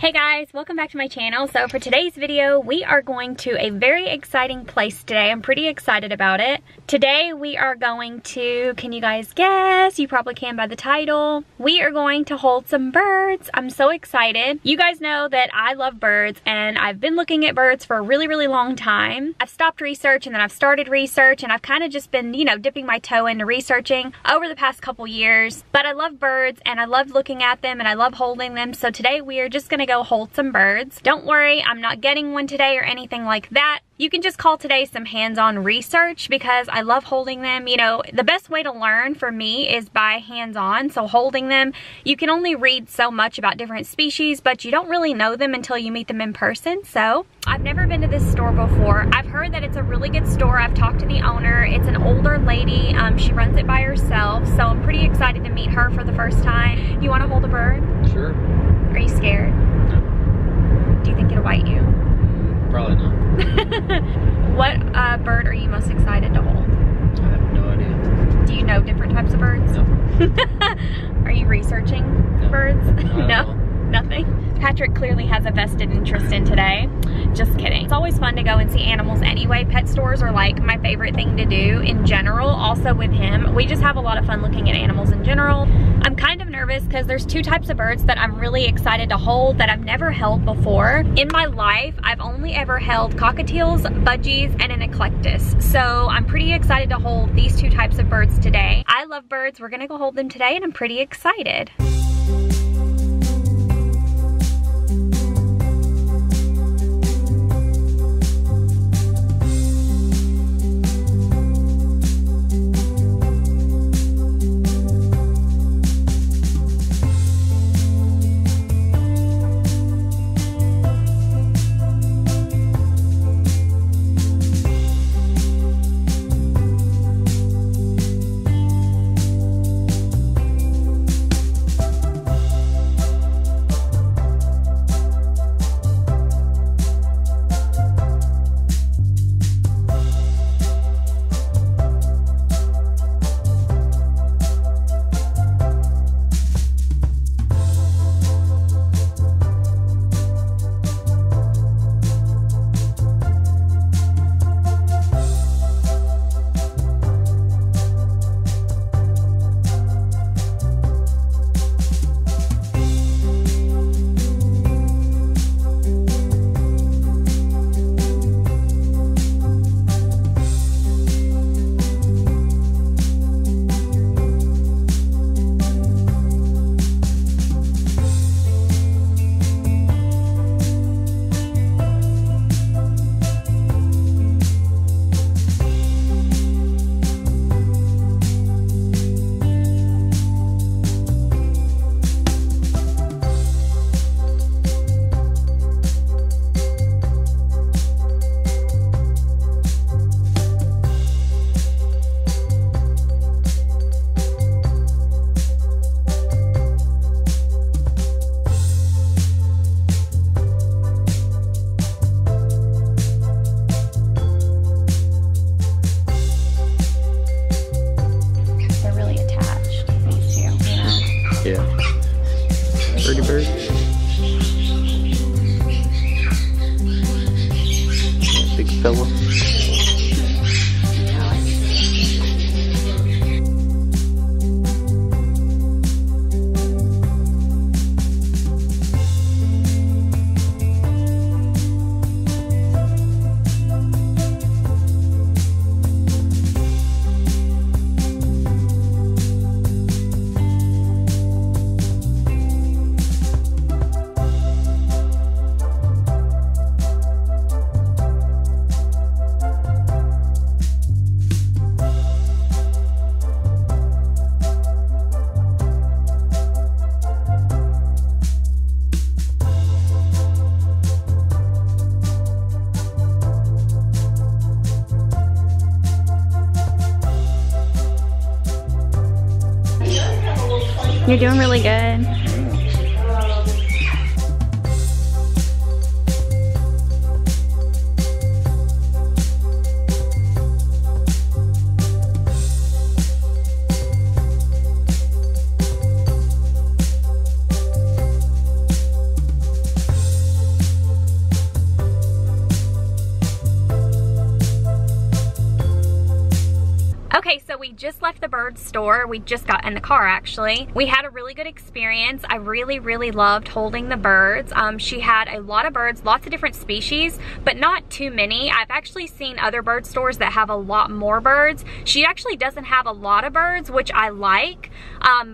Hey guys, welcome back to my channel. So for today's video, we are going to a very exciting place today. I'm pretty excited about it. Today we are going to, can you guys guess? You probably can by the title. We are going to hold some birds. I'm so excited. You guys know that I love birds and I've been looking at birds for a really long time. I've stopped research and then I've started research and I've kind of just been, you know, dipping my toe into researching over the past couple years. But I love birds and I love looking at them and I love holding them. So today we are just gonna go hold some birds. Don't worry, I'm not getting one today or anything like that. You can just call today some hands-on research because I love holding them. You know, the best way to learn for me is by hands-on. So holding them, you can only read so much about different species, but you don't really know them until you meet them in person. So I've never been to this store before. I've heard that it's a really good store. I've talked to the owner. It's an older lady. She runs it by herself. So I'm pretty excited to meet her for the first time. You want to hold a bird? Sure. Are you scared? No. Do you think it'll bite you? Probably not. What bird are you most excited to hold? I have no idea. Do you know different types of birds? No. Are you researching birds? No. Nothing? Patrick clearly has a vested interest in today. Just kidding. It's always fun to go and see animals anyway. Pet stores are like my favorite thing to do in general. Also with him, we just have a lot of fun looking at animals in general. I'm kind of nervous because there's two types of birds that I'm really excited to hold that I've never held before. In my life, I've only ever held cockatiels, budgies, and an eclectus. So I'm pretty excited to hold these two types of birds today. I love birds. We're gonna go hold them today and I'm pretty excited. Yeah. Birdie bird. Yeah, big fella. You're doing really good. just left the bird store. We just got in the car actually. We had a really good experience. I really loved holding the birds. She had a lot of birds, lots of different species, but not too many. I've actually seen other bird stores that have a lot more birds. She actually doesn't have a lot of birds, which I like,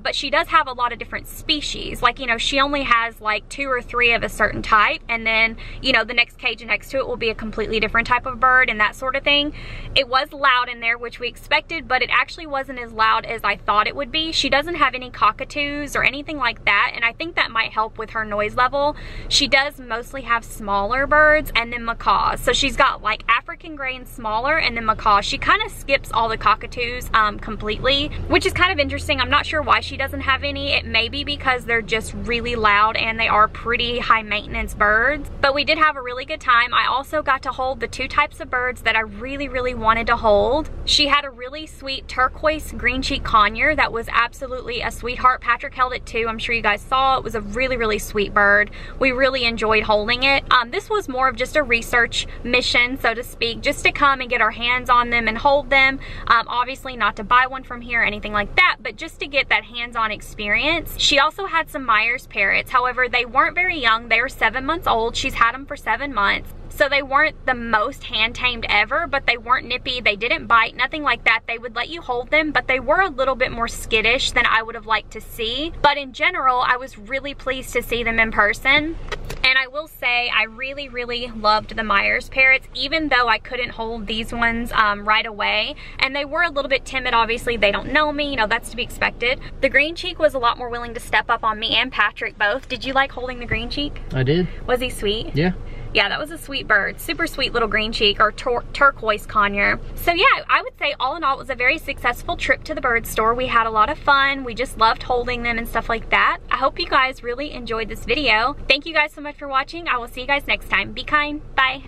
but she does have a lot of different species. Like, you know, she only has like 2 or 3 of a certain type, and then, you know, the next cage next to it will be a completely different type of bird and that sort of thing. It was loud in there, which we expected, but it actually wasn't as loud as I thought it would be. She doesn't have any cockatoos or anything like that, and I think that might help with her noise level. She does mostly have smaller birds and then macaws. So she's got like African gray and smaller, and then macaws. She kind of skips all the cockatoos completely, which is kind of interesting. I'm not sure why she doesn't have any. It may be because they're just really loud and they are pretty high maintenance birds, but we did have a really good time. I also got to hold the 2 types of birds that I really wanted to hold. She had a really sweet turquoise green cheek conure that was absolutely a sweetheart. Patrick held it too. I'm sure you guys saw. It was a really sweet bird. We really enjoyed holding it. This was more of just a research mission, so to speak, just to come and get our hands on them and hold them. Obviously not to buy one from here or anything like that, but just to get that hands-on experience. She also had some Myers parrots. However, they weren't very young. They were 7 months old. She's had them for 7 months. So they weren't the most hand-tamed ever, but they weren't nippy. They didn't bite, nothing like that. They would let you hold them, but they were a little bit more skittish than I would have liked to see. But in general, I was really pleased to see them in person. And I will say, I really loved the Myers parrots, even though I couldn't hold these ones right away. And they were a little bit timid, obviously. They don't know me, you know, that's to be expected. The green cheek was a lot more willing to step up on me and Patrick both. Did you like holding the green cheek? I did. Was he sweet? Yeah. Yeah, that was a sweet bird. Super sweet little green cheek, or turquoise conure. So yeah, I would say all in all, it was a very successful trip to the bird store. We had a lot of fun. We just loved holding them and stuff like that. I hope you guys really enjoyed this video. Thank you guys so much for watching. I will see you guys next time. Be kind. Bye.